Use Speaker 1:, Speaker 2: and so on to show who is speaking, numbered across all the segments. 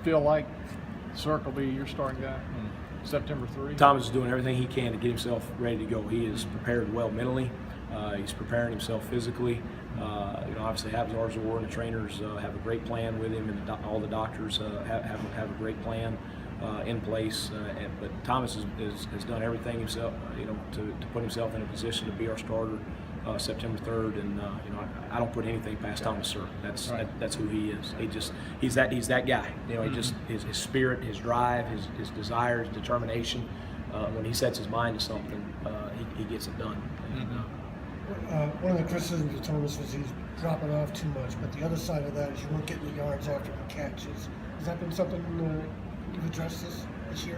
Speaker 1: feel like Cirque will be your starting guy on September 3?
Speaker 2: Thomas is doing everything he can to get himself ready to go. He is prepared well mentally. He's preparing himself physically. Obviously, Habsar and the trainers have a great plan with him, and all the doctors have a great plan in place. But Thomas has done everything himself, to put himself in a position to be our starter September 3rd. And I don't put anything past Thomas Cirque. That's who he is. He's that guy. He just his spirit, his drive, his desire, his determination. When he sets his mind to something, he gets it done.
Speaker 3: One of the criticisms of Thomas was he's dropping off too much, but the other side of that is you weren't getting the yards after the catches. Has that been something you've addressed this year?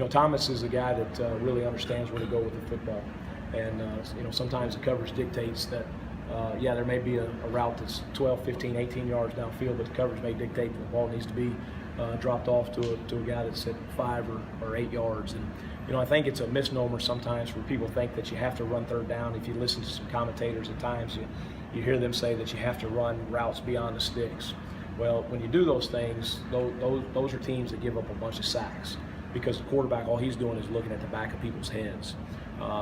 Speaker 2: Thomas is a guy that really understands where to go with the football, and sometimes the coverage dictates that. There may be a route that's 12, 15, 18 yards downfield, but the coverage may dictate that the ball needs to be dropped off to a guy that's at 5 or 8 yards. And I think it's a misnomer sometimes where people think that you have to run third down. If you listen to some commentators at times, you hear them say that you have to run routes beyond the sticks. Well, when you do those things, those are teams that give up a bunch of sacks because the quarterback, all he's doing is looking at the back of people's heads.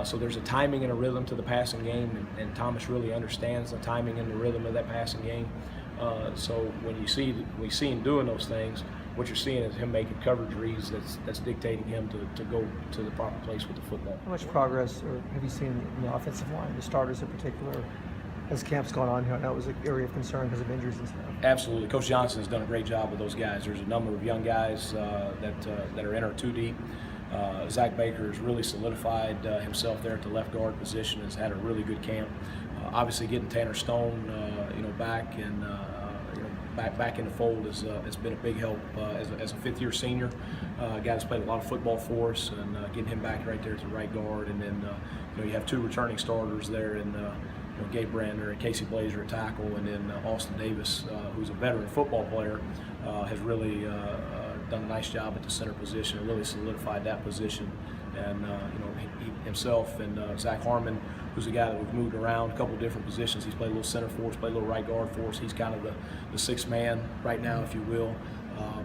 Speaker 2: So there's a timing and a rhythm to the passing game, and Thomas really understands the timing and the rhythm of that passing game. So when we see him doing those things, what you're seeing is him making coverage reads that's dictating him to go to the proper place with the football.
Speaker 4: How much progress have you seen in the offensive line, the starters in particular, as camp's gone on here? I know it was an area of concern because of injuries and stuff.
Speaker 2: Absolutely. Coach Johnson has done a great job with those guys. There's a number of young guys that are in our 2 deep. Zach Baker has really solidified himself there at the left guard position, has had a really good camp. Obviously getting Tanner Stone back and back in the fold has been a big help as a fifth-year senior. A guy that's played a lot of football for us, and getting him back right there to the right guard. And then you have 2 returning starters there, and Gabe Brander and Casey Blazer at tackle, and then Austin Davis, who's a veteran football player, has really done a nice job at the center position and really solidified that position. And he himself and Zach Harmon, who's a guy that we've moved around a couple of different positions. He's played a little center for us, played a little right guard for us. He's kind of the sixth man right now, if you will.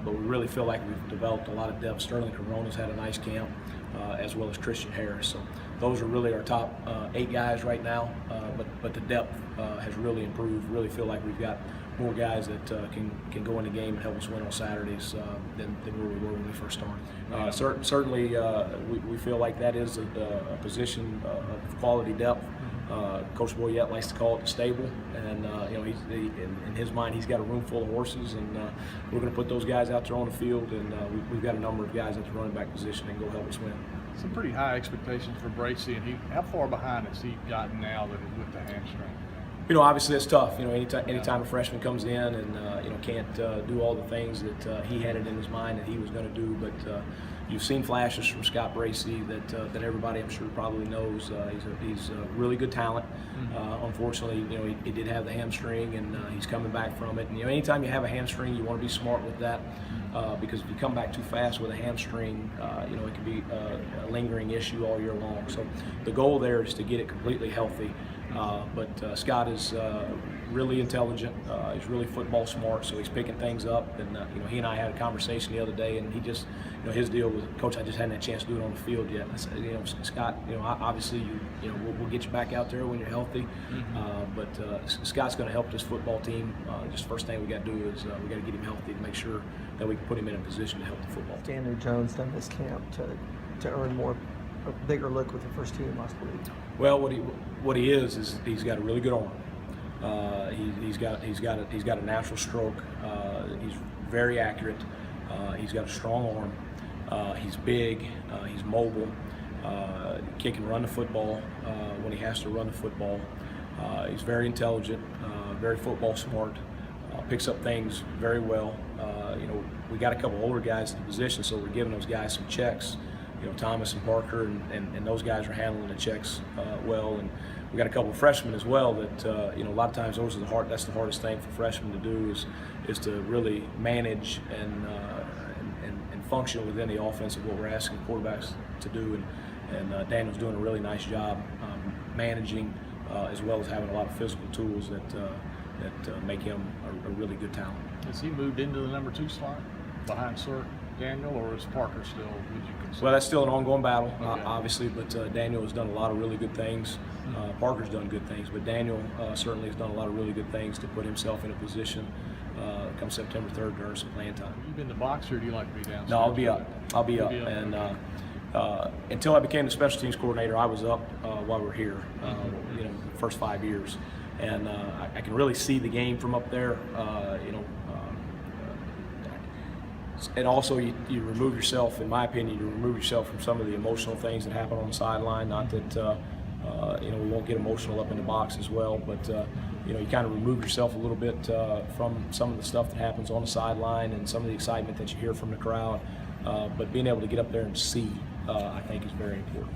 Speaker 2: But we really feel like we've developed a lot of depth. Sterling Corona's had a nice camp, as well as Christian Harris. So those are really our top 8 guys right now. But the depth has really improved. Really feel like we've got more guys that can go in the game and help us win on Saturdays than where we were when we first started. Certainly, we feel like that is a position of quality depth. Coach Boyette likes to call it the stable, and in his mind, he's got a room full of horses, and we're going to put those guys out there on the field, and we've got a number of guys at the running back position and go help us win.
Speaker 1: Some pretty high expectations for Bracey, and how far behind has he gotten now with the hamstring?
Speaker 2: Obviously it's tough. Anytime a freshman comes in and can't do all the things that he had it in his mind that he was going to do, but you've seen flashes from Scott Bracey that everybody I'm sure probably knows. He's a really good talent. Unfortunately, he did have the hamstring, and he's coming back from it. And anytime you have a hamstring, you want to be smart with that. Because if you come back too fast with a hamstring, it can be a lingering issue all year long. So the goal there is to get it completely healthy. But Scott is really intelligent. He's really football smart, so he's picking things up. And he and I had a conversation the other day, and he just, his deal was, Coach, I just hadn't had a chance to do it on the field yet. And I said, Scott, obviously, we'll get you back out there when you're healthy. But Scott's going to help this football team. Just first thing we got to do is we got to get him healthy to make sure that we can put him in a position to help the football team.
Speaker 4: Daniel Jones done this camp to earn a bigger look with the first team last week.
Speaker 2: Well, what he is he's got a really good arm. He's got a natural stroke. He's very accurate. He's got a strong arm. He's big. He's mobile. He can run the football when he has to run the football. He's very intelligent, very football smart. Picks up things very well. We got a couple older guys in the position, so we're giving those guys some checks. Thomas and Parker and those guys are handling the checks well, and we got a couple of freshmen as well that a lot of times that's the hardest thing for freshmen to do is to really manage and function within the offense of what we're asking quarterbacks to do, and Daniel's doing a really nice job managing as well as having a lot of physical tools that make him a really good talent.
Speaker 1: Has he moved into the number 2 slot? behind Sir Daniel, or is Parker still? Would you consider?
Speaker 2: Well, that's still an ongoing battle,
Speaker 1: Okay.
Speaker 2: obviously, but Daniel has done a lot of really good things. Parker's done good things, but Daniel certainly has done a lot of really good things to put himself in a position come September 3rd to earn some playing time.
Speaker 1: You been the boxer, or do you like to be downstairs?
Speaker 2: No, I'll be up. I'll be up.
Speaker 1: You'll be up.
Speaker 2: And until I became the special teams coordinator, I was up while we were here. You know, the first 5 years, and I can really see the game from up there. You know, and also you remove yourself, in my opinion, you remove yourself from some of the emotional things that happen on the sideline. Not that you know, we won't get emotional up in the box as well, but you know, you kind of remove yourself a little bit from some of the stuff that happens on the sideline and some of the excitement that you hear from the crowd. But being able to get up there and see, I think, is very important.